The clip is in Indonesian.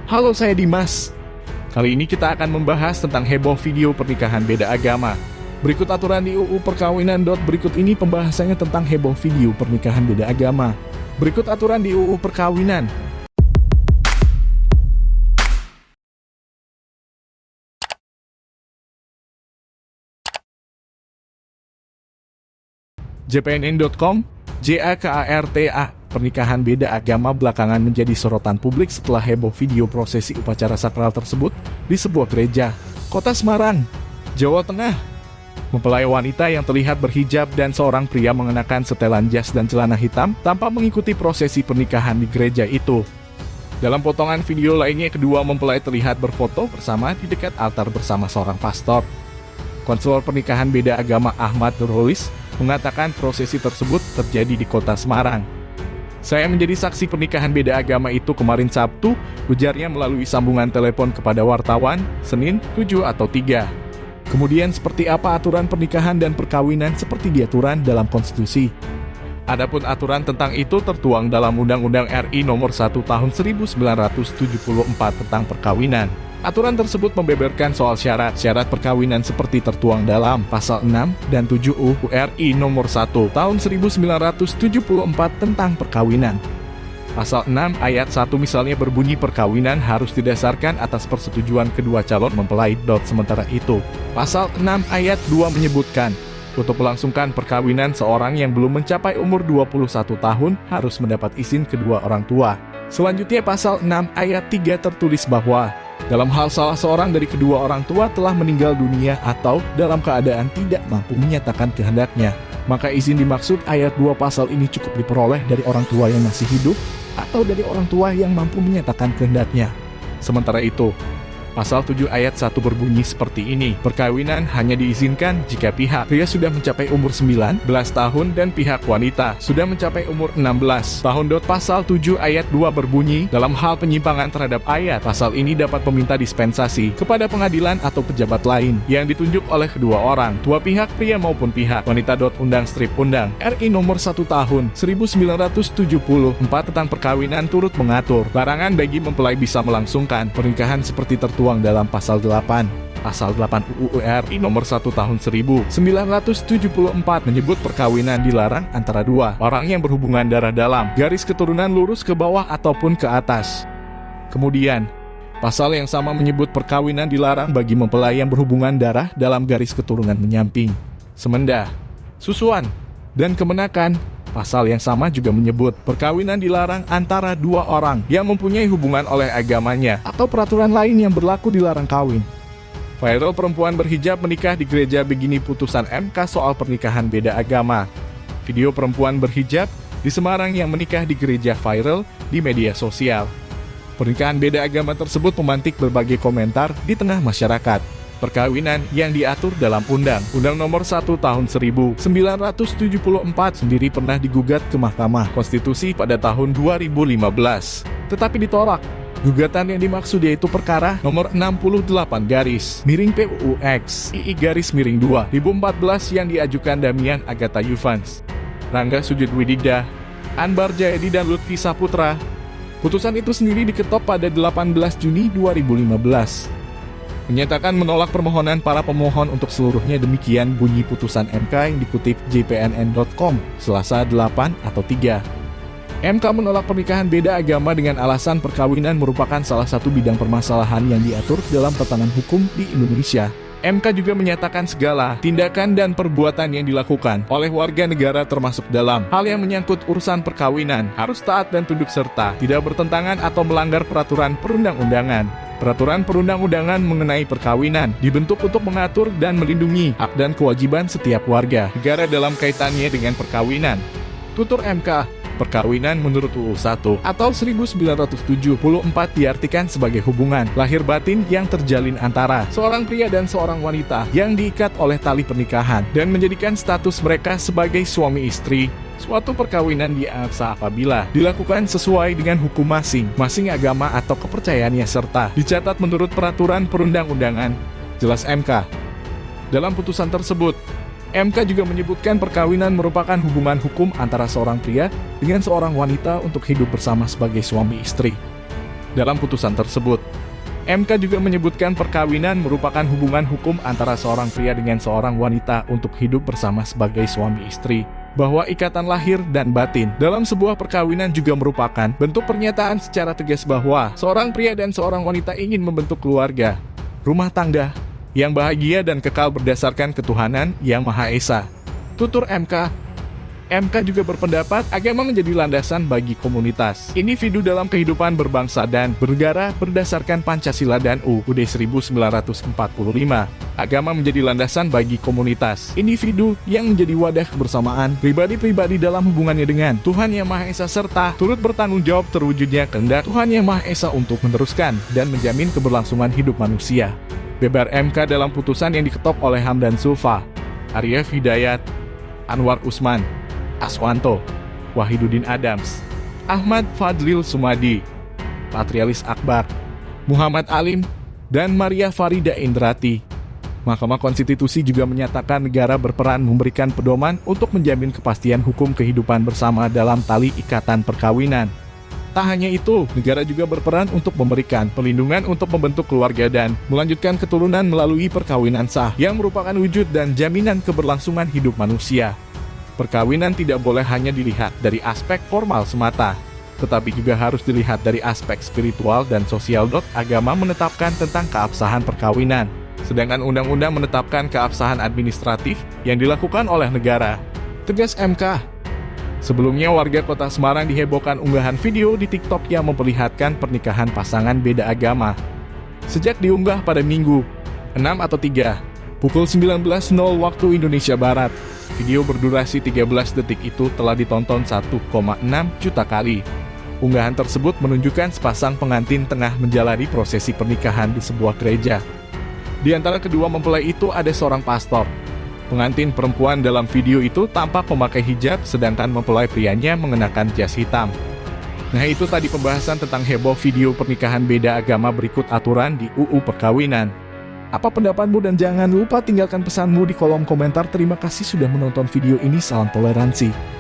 Halo, saya Dimas. Kali ini kita akan membahas tentang heboh video pernikahan beda agama. Berikut aturan di UU Perkawinan. Berikut ini pembahasannya tentang heboh video pernikahan beda agama. Berikut aturan di UU Perkawinan. JPNN.com, JAKARTA, pernikahan beda agama belakangan menjadi sorotan publik setelah heboh video prosesi upacara sakral tersebut di sebuah gereja, Kota Semarang, Jawa Tengah. Mempelai wanita yang terlihat berhijab dan seorang pria mengenakan setelan jas dan celana hitam tanpa mengikuti prosesi pernikahan di gereja itu. Dalam potongan video lainnya, kedua mempelai terlihat berfoto bersama di dekat altar bersama seorang pastor. Konselor pernikahan beda agama Ahmad Nurholis mengatakan prosesi tersebut terjadi di Kota Semarang. Saya menjadi saksi pernikahan beda agama itu kemarin Sabtu, ujarnya melalui sambungan telepon kepada wartawan, Senin 7 atau 3. Kemudian seperti apa aturan pernikahan dan perkawinan seperti diaturan dalam konstitusi. Adapun aturan tentang itu tertuang dalam Undang-Undang RI Nomor 1 Tahun 1974 tentang perkawinan. Aturan tersebut membeberkan soal syarat-syarat perkawinan seperti tertuang dalam Pasal 6 dan 7 UU RI Nomor 1 Tahun 1974 tentang perkawinan. Pasal 6 ayat 1 misalnya berbunyi perkawinan harus didasarkan atas persetujuan kedua calon mempelai. Sementara itu, Pasal 6 ayat 2 menyebutkan, untuk melangsungkan perkawinan seorang yang belum mencapai umur 21 tahun harus mendapat izin kedua orang tua. Selanjutnya Pasal 6 ayat 3 tertulis bahwa dalam hal salah seorang dari kedua orang tua telah meninggal dunia atau dalam keadaan tidak mampu menyatakan kehendaknya, maka izin dimaksud ayat 2 pasal ini cukup diperoleh dari orang tua yang masih hidup atau dari orang tua yang mampu menyatakan kehendaknya. Sementara itu, Pasal 7 ayat 1 berbunyi seperti ini, perkawinan hanya diizinkan jika pihak pria sudah mencapai umur 19 tahun dan pihak wanita sudah mencapai umur 16 tahun. Pasal 7 ayat 2 berbunyi, dalam hal penyimpangan terhadap ayat pasal ini dapat meminta dispensasi kepada pengadilan atau pejabat lain yang ditunjuk oleh kedua orang tua pihak pria maupun pihak wanita. Undang RI Nomor 1 Tahun 1974 tentang perkawinan turut mengatur larangan bagi mempelai bisa melangsungkan pernikahan seperti tertuang dalam Pasal 8. Pasal 8 UU RI Nomor 1 Tahun 1974 menyebut perkawinan dilarang antara dua orang yang berhubungan darah dalam garis keturunan lurus ke bawah ataupun ke atas. Kemudian, pasal yang sama menyebut perkawinan dilarang bagi mempelai yang berhubungan darah dalam garis keturunan menyamping, semendah, susuan, dan kemenakan. Pasal yang sama juga menyebut perkawinan dilarang antara dua orang yang mempunyai hubungan oleh agamanya atau peraturan lain yang berlaku dilarang kawin. Viral perempuan berhijab menikah di gereja, begini putusan MK soal pernikahan beda agama. Video perempuan berhijab di Semarang yang menikah di gereja viral di media sosial. Pernikahan beda agama tersebut memantik berbagai komentar di tengah masyarakat. Perkawinan yang diatur dalam Undang-Undang Nomor 1 Tahun 1974 sendiri pernah digugat ke Mahkamah Konstitusi pada tahun 2015, tetapi ditolak. Gugatan yang dimaksud yaitu perkara nomor 68-PUX-II-2014 yang diajukan Damian Agatha Yuvans, Rangga Sujud Widida, Anbar Jayadi dan Lutfi Saputra. Putusan itu sendiri diketok pada 18 Juni 2015. Menyatakan menolak permohonan para pemohon untuk seluruhnya. Demikian bunyi putusan MK yang dikutip JPNN.com Selasa 8 atau 3. MK menolak pernikahan beda agama dengan alasan perkawinan merupakan salah satu bidang permasalahan yang diatur dalam tatanan hukum di Indonesia. MK juga menyatakan segala tindakan dan perbuatan yang dilakukan oleh warga negara termasuk dalam hal yang menyangkut urusan perkawinan harus taat dan tunduk serta tidak bertentangan atau melanggar peraturan perundang-undangan. Peraturan perundang-undangan mengenai perkawinan dibentuk untuk mengatur dan melindungi hak dan kewajiban setiap warga negara dalam kaitannya dengan perkawinan. Tutur MK, perkawinan menurut UU 1 atau 1974 diartikan sebagai hubungan lahir batin yang terjalin antara seorang pria dan seorang wanita yang diikat oleh tali pernikahan dan menjadikan status mereka sebagai suami istri. Suatu perkawinan dianggap sah apabila dilakukan sesuai dengan hukum masing-masing agama atau kepercayaannya serta dicatat menurut peraturan perundang-undangan, jelas MK. Dalam putusan tersebut, MK juga menyebutkan perkawinan merupakan hubungan hukum antara seorang pria dengan seorang wanita untuk hidup bersama sebagai suami istri. Dalam putusan tersebut, MK juga menyebutkan perkawinan merupakan hubungan hukum antara seorang pria dengan seorang wanita untuk hidup bersama sebagai suami istri, bahwa ikatan lahir dan batin dalam sebuah perkawinan juga merupakan bentuk pernyataan secara tegas bahwa seorang pria dan seorang wanita ingin membentuk keluarga, rumah tangga, yang bahagia dan kekal berdasarkan ketuhanan yang Maha Esa. Tutur MK. MK juga berpendapat agama menjadi landasan bagi komunitas individu dalam kehidupan berbangsa dan bernegara berdasarkan Pancasila dan UUD 1945. Agama menjadi landasan bagi komunitas individu yang menjadi wadah kebersamaan pribadi-pribadi dalam hubungannya dengan Tuhan Yang Maha Esa serta turut bertanggung jawab terwujudnya kehendak Tuhan Yang Maha Esa untuk meneruskan dan menjamin keberlangsungan hidup manusia. Bebar MK dalam putusan yang diketok oleh Hamdan Zulfa, Arif Hidayat, Anwar Usman, Aswanto, Wahiduddin Adams, Ahmad Fadlil Sumadi, Patrialis Akbar, Muhammad Alim, dan Maria Farida Indrati. Mahkamah Konstitusi juga menyatakan negara berperan memberikan pedoman untuk menjamin kepastian hukum kehidupan bersama dalam tali ikatan perkawinan. Tak hanya itu, negara juga berperan untuk memberikan perlindungan untuk membentuk keluarga dan melanjutkan keturunan melalui perkawinan sah yang merupakan wujud dan jaminan keberlangsungan hidup manusia. Perkawinan tidak boleh hanya dilihat dari aspek formal semata, tetapi juga harus dilihat dari aspek spiritual dan sosial. Agama menetapkan tentang keabsahan perkawinan, sedangkan undang-undang menetapkan keabsahan administratif yang dilakukan oleh negara. Tegas MK. Sebelumnya warga kota Semarang dihebohkan unggahan video di TikTok yang memperlihatkan pernikahan pasangan beda agama. Sejak diunggah pada Minggu 6 atau 3, pukul 19.00 waktu Indonesia Barat, video berdurasi 13 detik itu telah ditonton 1,6 juta kali. Unggahan tersebut menunjukkan sepasang pengantin tengah menjalani prosesi pernikahan di sebuah gereja. Di antara kedua mempelai itu ada seorang pastor. Pengantin perempuan dalam video itu tampak memakai hijab, sedangkan mempelai prianya mengenakan jas hitam. Nah, itu tadi pembahasan tentang heboh video pernikahan beda agama. Berikut aturan di UU Perkawinan. Apa pendapatmu dan jangan lupa tinggalkan pesanmu di kolom komentar. Terima kasih sudah menonton video ini. Salam toleransi.